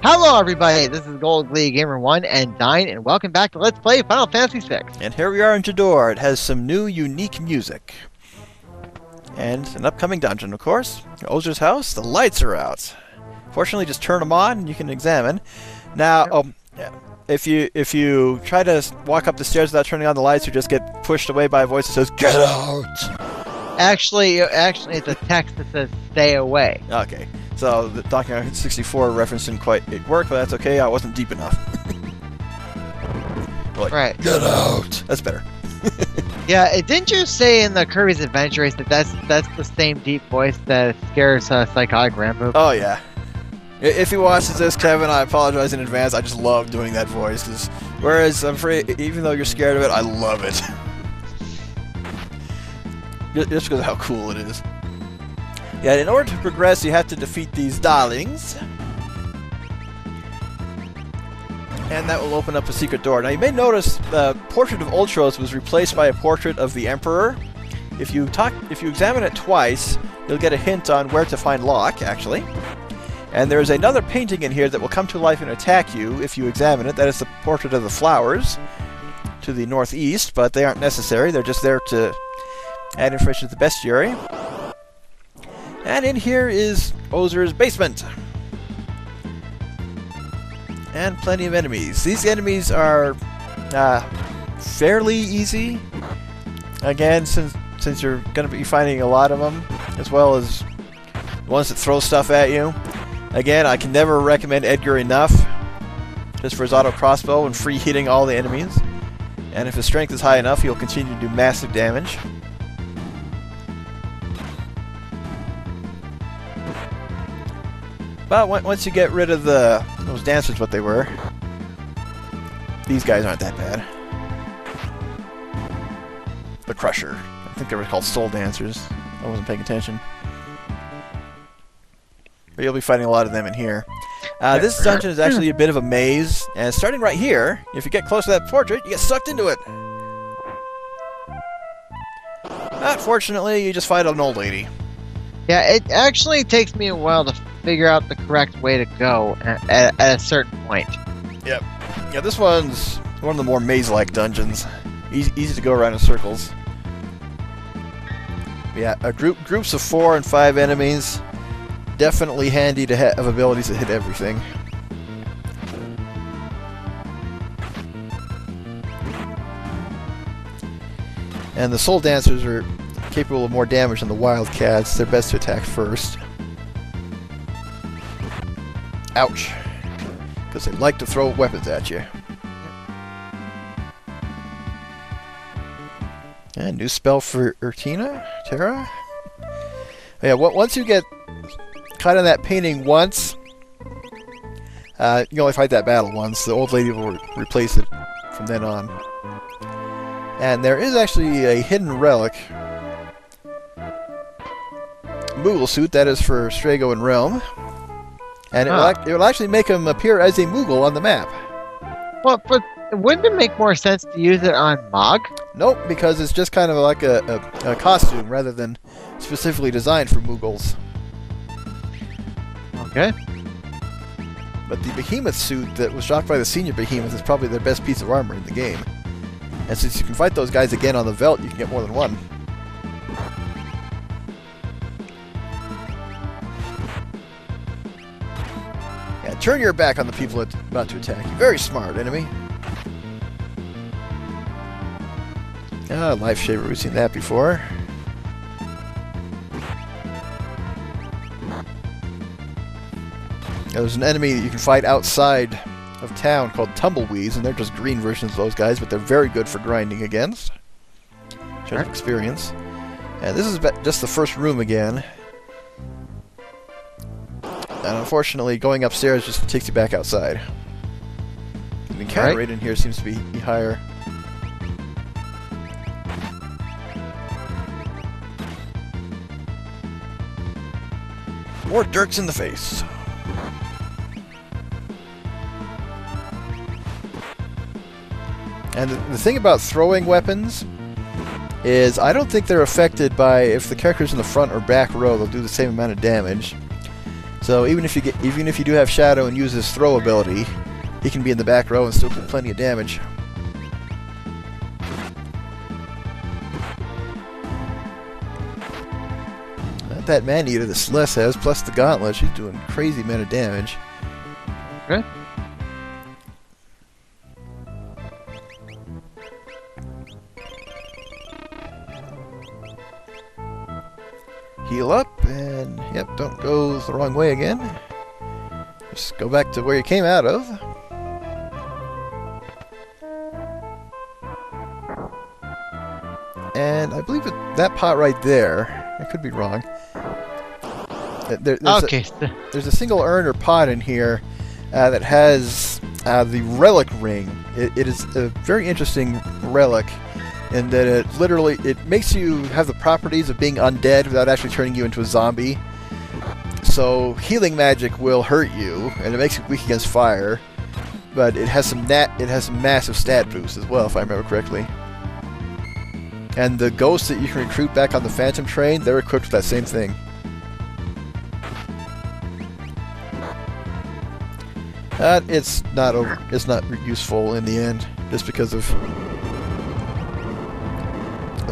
Hello everybody, this is Gold Glee Gamer 1 and Dyne, and welcome back to Let's Play Final Fantasy VI. And here we are in Jidoor. It has some new, unique music. And an upcoming dungeon, of course. Owzer's house, the lights are out. Fortunately, just turn them on and you can examine. Now, if you try to walk up the stairs without turning on the lights, you just get pushed away by a voice that says, "Get out!" Actually, it's a text that says, "Stay away." Okay. So the Donkey 64 reference didn't quite work, but that's okay. I wasn't deep enough. Like, right. Get out! That's better. Yeah, didn't you say in the Kirby's Adventure Race that that's the same deep voice that scares Psychotic Rambo? Oh, yeah. If he watches this, Kevin, I apologize in advance. I just love doing that voice. Whereas, I'm afraid, even though you're scared of it, I love it. Just because of how cool it is. Yeah, in order to progress, you have to defeat these darlings. And that will open up a secret door. Now, you may notice the portrait of Ultros was replaced by a portrait of the Emperor. If you examine it twice, you'll get a hint on where to find Locke, actually. And there's another painting in here that will come to life and attack you if you examine it. That is the portrait of the flowers to the northeast, but they aren't necessary. They're just there to add information to the bestiary. And in here is Owzer's basement. And plenty of enemies. These enemies are fairly easy. Again, since you're going to be finding a lot of them, as well as ones that throw stuff at you. Again, I can never recommend Edgar enough, just for his auto crossbow and free hitting all the enemies. And if his strength is high enough, he'll continue to do massive damage. But once you get rid of those dancers, what they were, these guys aren't that bad. The Crusher. I think they were called Soul Dancers. I wasn't paying attention. But you'll be fighting a lot of them in here. This dungeon is actually a bit of a maze, and starting right here, if you get close to that portrait, you get sucked into it. Unfortunately, you just fight an old lady. Yeah, it actually takes me a while to figure out the correct way to go at a certain point. Yep. Yeah, this one's one of the more maze-like dungeons. Easy to go around in circles. Yeah, groups of 4 and 5 enemies. Definitely handy to have abilities that hit everything. And the Soul Dancers are capable of more damage than the Wildcats. They're best to attack first. Ouch. Because they like to throw weapons at you. And new spell for Terra? Yeah, once you get caught in that painting once, you only fight that battle once. The old lady will replace it from then on. And there is actually a hidden relic. Moogle suit, that is for Strago and Relm. And it will actually make him appear as a Moogle on the map. Well, but wouldn't it make more sense to use it on Mog? Nope, because it's just kind of like a costume rather than specifically designed for Moogles. Okay. But the Behemoth suit that was shocked by the senior Behemoth is probably their best piece of armor in the game. And since you can fight those guys again on the Veldt, you can get more than one. Yeah, turn your back on the people about to attack you. Very smart, enemy. Ah, Life Shaver, we've seen that before. There's an enemy that you can fight outside of town called Tumbleweeds, and they're just green versions of those guys, but they're very good for grinding against. Shows experience. And this is just the first room again. And unfortunately, going upstairs just takes you back outside. The encounter rate in here seems to be higher. More dirks in the face. And the thing about throwing weapons is I don't think they're affected by if the character's in the front or back row, they'll do the same amount of damage. So even if you do have Shadow and use his throw ability, he can be in the back row and still do plenty of damage. That Man-Eater that Celeste has, plus the Gauntlet, she's doing crazy amount of damage. Okay. Heal up, and yep, don't go the wrong way again. Just go back to where you came out of. And I believe that pot right there, I could be wrong. There's a single urn or pot in here that has the relic ring. It is a very interesting relic in that it makes you have the properties of being undead without actually turning you into a zombie. So healing magic will hurt you, and it makes you weak against fire. But it has some massive stat boost as well, if I remember correctly. And the ghosts that you can recruit back on the Phantom train, they're equipped with that same thing. It's not useful in the end, just because of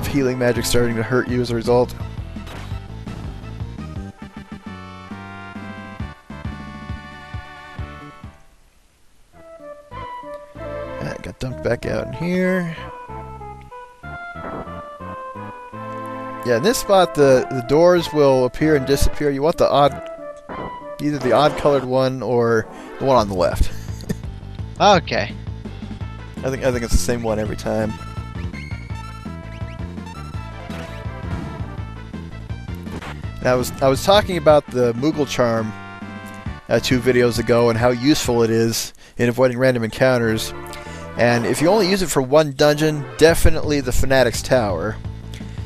healing magic starting to hurt you as a result. That got dumped back out in here. Yeah, in this spot the doors will appear and disappear. You want either the odd colored one or the one on the left. Okay. I think it's the same one every time. And I was talking about the Moogle Charm 2 videos ago and how useful it is in avoiding random encounters. And if you only use it for one dungeon, definitely the Fanatic's Tower.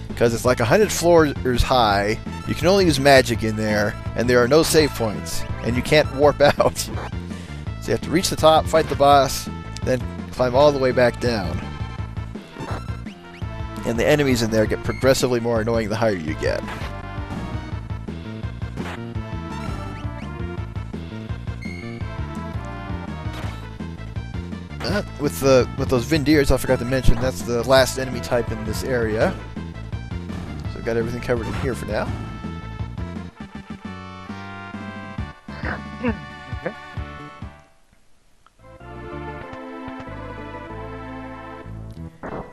Because it's like 100 floors high, you can only use magic in there, and there are no save points, and you can't warp out. So you have to reach the top, fight the boss, then climb all the way back down. And the enemies in there get progressively more annoying the higher you get. With those Vindiers, I forgot to mention, that's the last enemy type in this area. So I've got everything covered in here for now. Okay.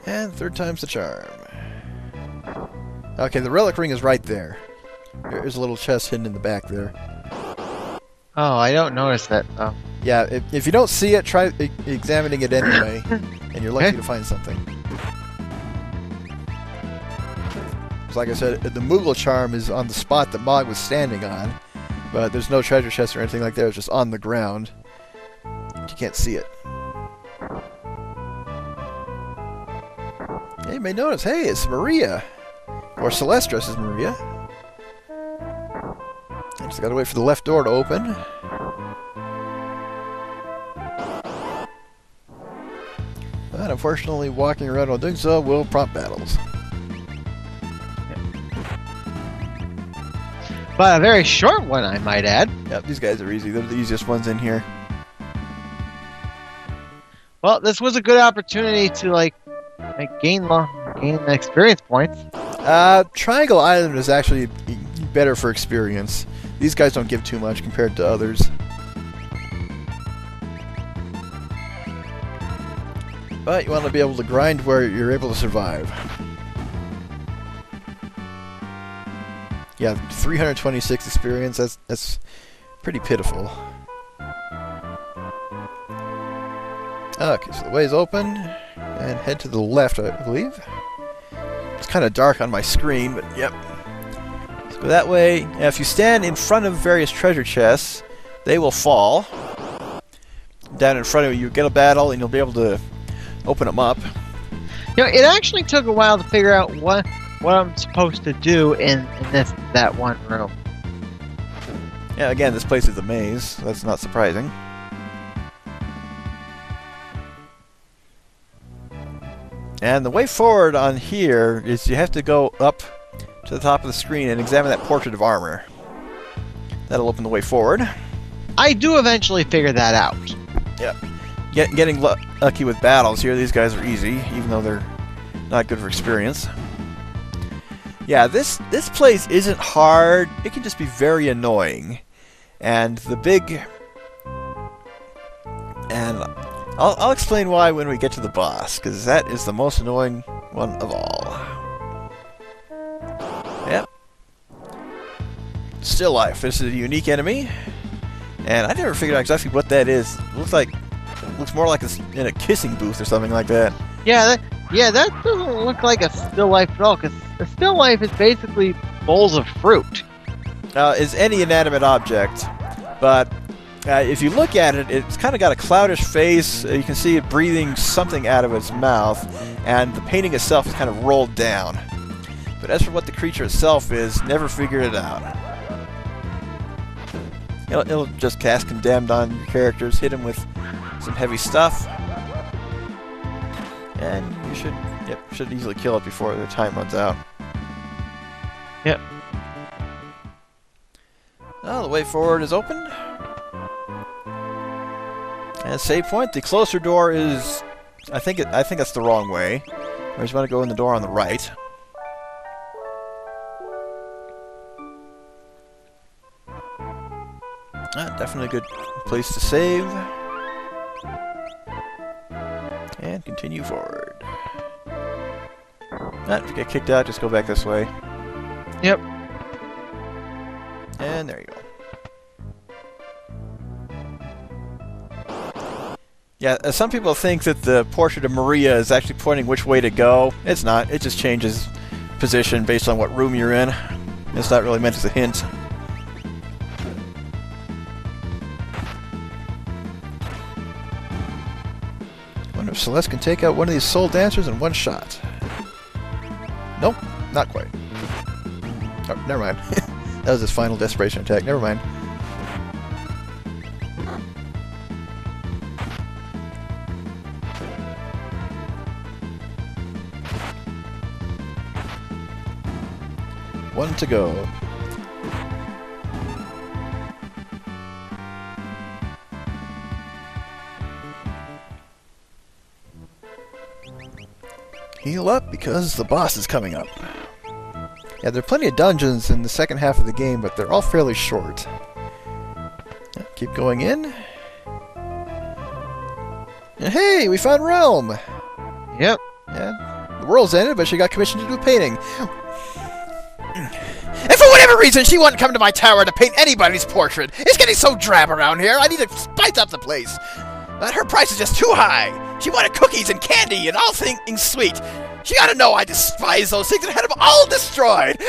And third time's the charm. Okay, the relic ring is right there. There's a little chest hidden in the back there. Oh, I don't notice that. Oh. Yeah, if you don't see it, try examining it anyway, and you're lucky to find something. Like I said, the Moogle Charm is on the spot that Mog was standing on, but there's no treasure chest or anything like that. It's just on the ground. You can't see it. Hey, you may notice, hey, it's Maria. Or Celeste dressed as Maria. I just gotta wait for the left door to open. But unfortunately, walking around while doing so will prompt battles. But a very short one, I might add. Yep, these guys are easy. They're the easiest ones in here. Well, this was a good opportunity to gain experience points. Triangle Island is actually better for experience. These guys don't give too much compared to others. But you want to be able to grind where you're able to survive. Yeah, 326 experience, that's pretty pitiful. Okay, so the way's open, and head to the left, I believe. It's kind of dark on my screen, but yep. Let's go that way. Now, if you stand in front of various treasure chests, they will fall. Down in front of you get a battle, and you'll be able to open them up. You know, it actually took a while to figure out what I'm supposed to do in that one room. Yeah, again, this place is a maze, so that's not surprising. And the way forward on here is you have to go up to the top of the screen and examine that portrait of armor. That'll open the way forward. I do eventually figure that out. Yep. Getting lucky with battles here. These guys are easy, even though they're not good for experience. Yeah, this place isn't hard. It can just be very annoying. And the big... And I'll explain why when we get to the boss, because that is the most annoying one of all. Yep. Still life. This is a unique enemy. And I never figured out exactly what that is. It looks more like it's in a kissing booth or something like that. Yeah, that doesn't look like a still life at all, because a still life is basically bowls of fruit. Is any inanimate object, but if you look at it, it's kind of got a cloudish face. You can see it breathing something out of its mouth, and the painting itself is kind of rolled down. But as for what the creature itself is, never figured it out. It'll just cast Condemned on your characters, hit them with some heavy stuff, and you should easily kill it before the time runs out. Yep. Well, the way forward is open. And save point. The closer door is, I think that's the wrong way. I just want to go in the door on the right. Definitely a good place to save. And continue forward. If you get kicked out, just go back this way. Yep. And there you go. Yeah, some people think that the portrait of Maria is actually pointing which way to go. It's not. It just changes position based on what room you're in. It's not really meant as a hint. Wonder if Celeste can take out one of these soul dancers in one shot. Nope, not quite. Oh, never mind. That was his final desperation attack. Never mind. One to go. Heal up because the boss is coming up. Yeah, there are plenty of dungeons in the second half of the game, but they're all fairly short. Yeah, keep going in. And hey, we found Relm! Yep. Yeah, the world's ended, but she got commissioned to do a painting. And for whatever reason, she wouldn't come to my tower to paint anybody's portrait. It's getting so drab around here, I need to spice up the place. But her price is just too high. She wanted cookies and candy and all things sweet. She ought to know I despise those things and had them all destroyed.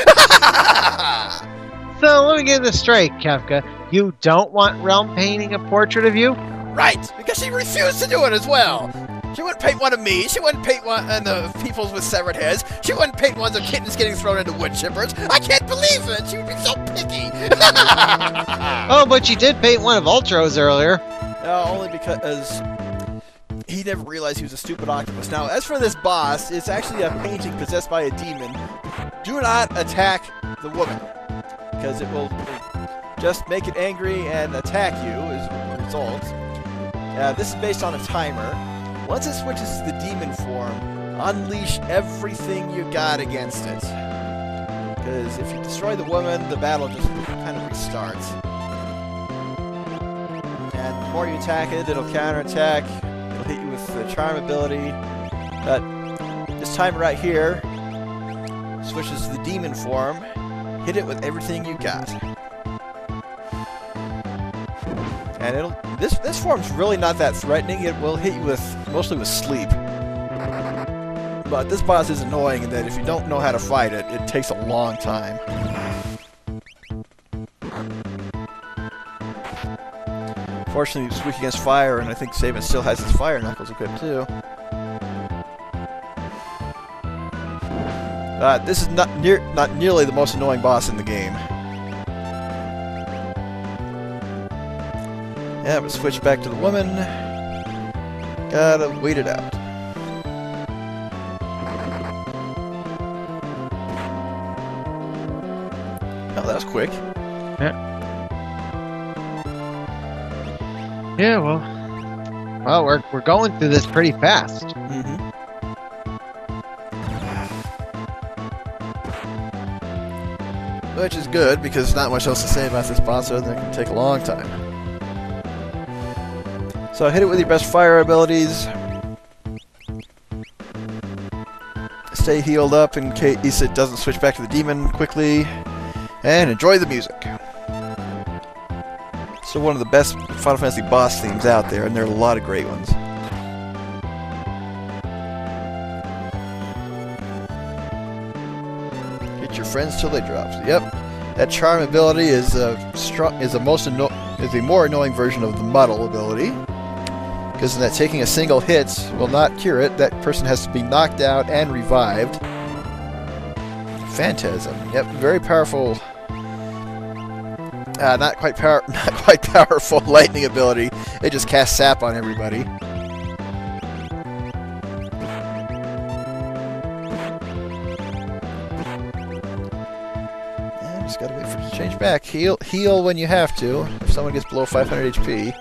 So let me get this straight, Kefka. You don't want Relm painting a portrait of you? Right, because she refused to do it as well. She wouldn't paint one of me. She wouldn't paint one of the peoples with severed heads. She wouldn't paint ones of kittens getting thrown into wood chippers. I can't believe it. She would be so picky. Oh, but you did paint one of Ultros earlier. No, only because he never realized he was a stupid octopus. Now, as for this boss, it's actually a painting possessed by a demon. Do not attack the woman, because it will just make it angry and attack you as a result. This is based on a timer. Once it switches to the demon form, unleash everything you got against it. Because if you destroy the woman, the battle just kind of restarts. And the more you attack it, it'll counterattack. It'll hit you with the charm ability. But this timer right here switches to the demon form. Hit it with everything you got. And this form's really not that threatening. It will hit you mostly with sleep. But this boss is annoying in that if you don't know how to fight it, it takes a long time. Fortunately, it's weak against fire, and I think Saban still has his fire knuckles equipped too. This is not nearly the most annoying boss in the game. Yeah, but switch back to the woman. Gotta wait it out. Oh, that was quick. Yeah. Yeah, well, we're going through this pretty fast. Mm-hmm. Which is good, because there's not much else to say about this boss other than it can take a long time. So hit it with your best fire abilities. Stay healed up in case it doesn't switch back to the demon quickly. And enjoy the music. So one of the best Final Fantasy boss themes out there, and there are a lot of great ones. Hit your friends till they drop. Yep, that charm ability is a more annoying version of the muddle ability, because in that taking a single hit will not cure it. That person has to be knocked out and revived. Phantasm. Yep, very powerful. Not quite powerful lightning ability. It just casts sap on everybody. And just gotta wait for it to change back. Heal when you have to. If someone gets below 500 HP,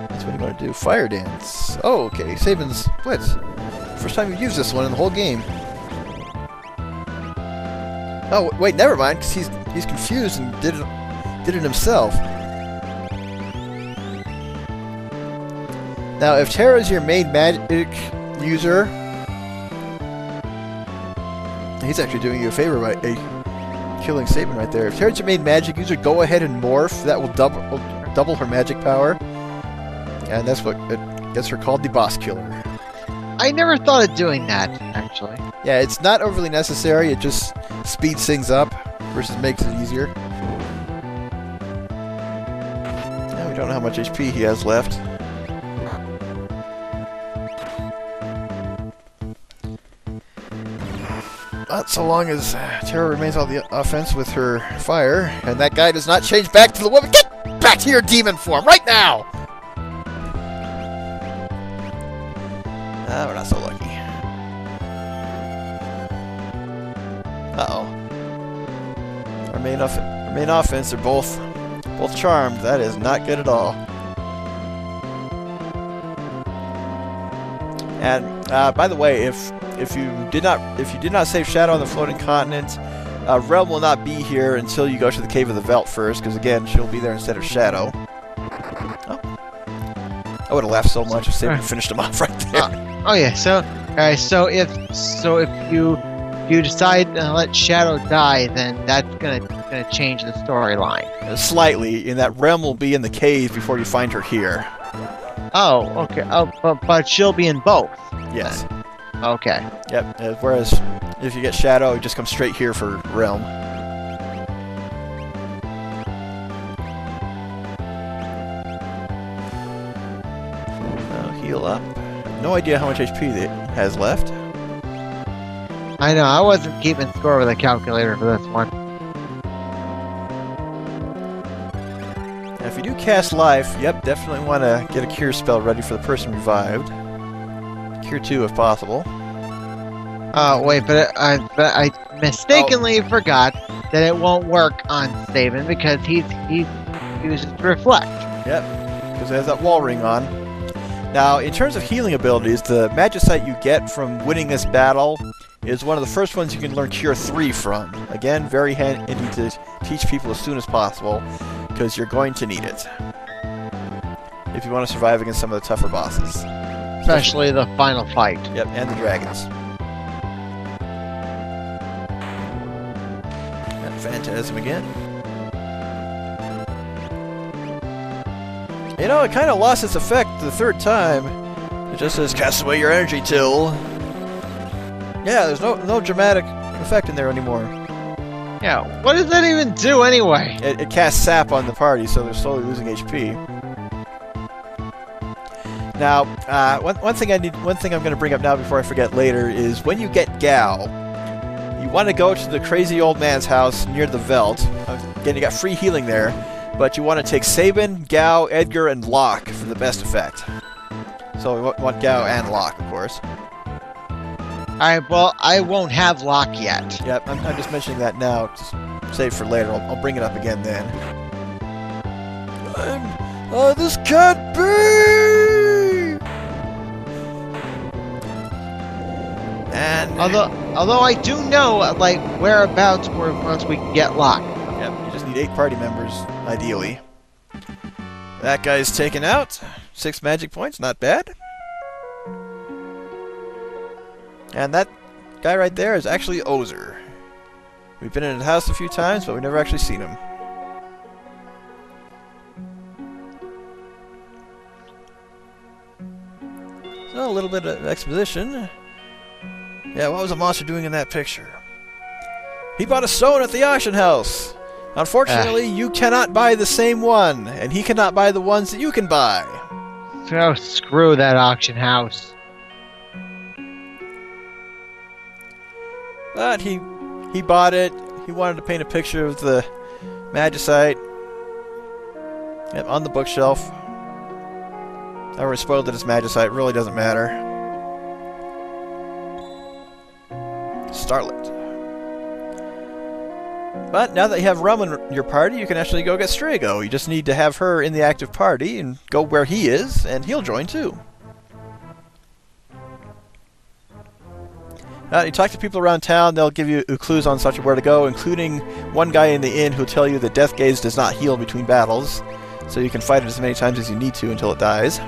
that's what you want to do. Fire dance. Oh, okay. Sabin's Blitz. First time you've used this one in the whole game. Oh wait, never mind, because he's confused and did it himself. Now, if Terra is your main magic user, he's actually doing you a favor by killing Sabin right there. If Terra's your main magic user, go ahead and morph. That will double her magic power, and that's what gets her called the boss killer. I never thought of doing that, actually. Yeah, it's not overly necessary. It just speeds things up versus makes it easier. Now we don't know how much HP he has left. Not so long as Terra remains on the offense with her fire, and that guy does not change back to the woman. Get back to your demon form right now! We're not so lucky. Uh-oh. Our main offense are both charmed. That is not good at all. And by the way, if you did not save Shadow on the floating continent, Relm will not be here until you go to the Cave of the Veld first, because again, she'll be there instead of Shadow. Oh. I would have laughed so much if Sabin finished him off right there. Oh yeah. So if you decide to let Shadow die, then that's gonna change the storyline. Slightly, in that Relm will be in the cave before you find her here. Oh, okay. Oh, but she'll be in both. Yes. Then. Okay. Yep. Whereas if you get Shadow, you just come straight here for Relm. Heal up. No idea how much HP it has left. I know. I wasn't keeping score with a calculator for this one. Now, if you do cast life, yep, definitely want to get a cure spell ready for the person revived. Cure 2 if possible. Wait, but I mistakenly forgot that it won't work on Sabin because he uses Reflect. Yep, because it has that wall ring on. Now, in terms of healing abilities, the Magicite you get from winning this battle is one of the first ones you can learn Cure 3 from. Again, very handy to teach people as soon as possible, because you're going to need it if you want to survive against some of the tougher bosses. Especially the final fight. Yep, and the dragons. And Phantasm again. You know, it kind of lost its effect the third time. It just says, cast away your energy till... Yeah, there's no dramatic effect in there anymore. Yeah, what does that even do anyway? It casts sap on the party, so they're slowly losing HP. Now, one thing I'm going to bring up now before I forget later is when you get Gao, you want to go to the crazy old man's house near the Veld. Again, you got free healing there, but you want to take Sabin, Gao, Edgar, and Locke for the best effect. So we want Gao and Locke, of course. Alright, well, I won't have Locke yet. Yep, I'm just mentioning that now to save for later. I'll bring it up again then. Oh, this can't be! And although I do know like whereabouts where once we get locked. Yep, you just need 8 party members, ideally. That guy's taken out. 6 magic points, not bad. And that guy right there is actually Owzer. We've been in his house a few times, but we've never actually seen him. So, a little bit of exposition. Yeah, what was the monster doing in that picture? He bought a stone at the auction house. Unfortunately, you cannot buy the same one, and he cannot buy the ones that you can buy. Oh, screw that auction house. But he bought it. He wanted to paint a picture of the magicite. Yep, on the bookshelf. I already spoiled that it's magicite. It really doesn't matter. Starlet. But now that you have Relm in your party, you can actually go get Strago. You just need to have her in the active party and go where he is, and he'll join too. You talk to people around town, they'll give you clues on such where to go, including one guy in the inn who'll tell you that Death Gaze does not heal between battles, so you can fight it as many times as you need to until it dies.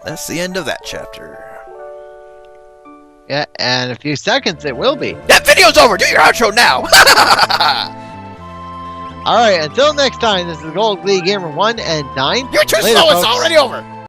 That's the end of that chapter. Yeah, and in a few seconds it will be. That video's over! Do your outro now! Alright, until next time, this is Gold League Gamer 1 and Dyne. You're too Later, slow, folks. it's already over!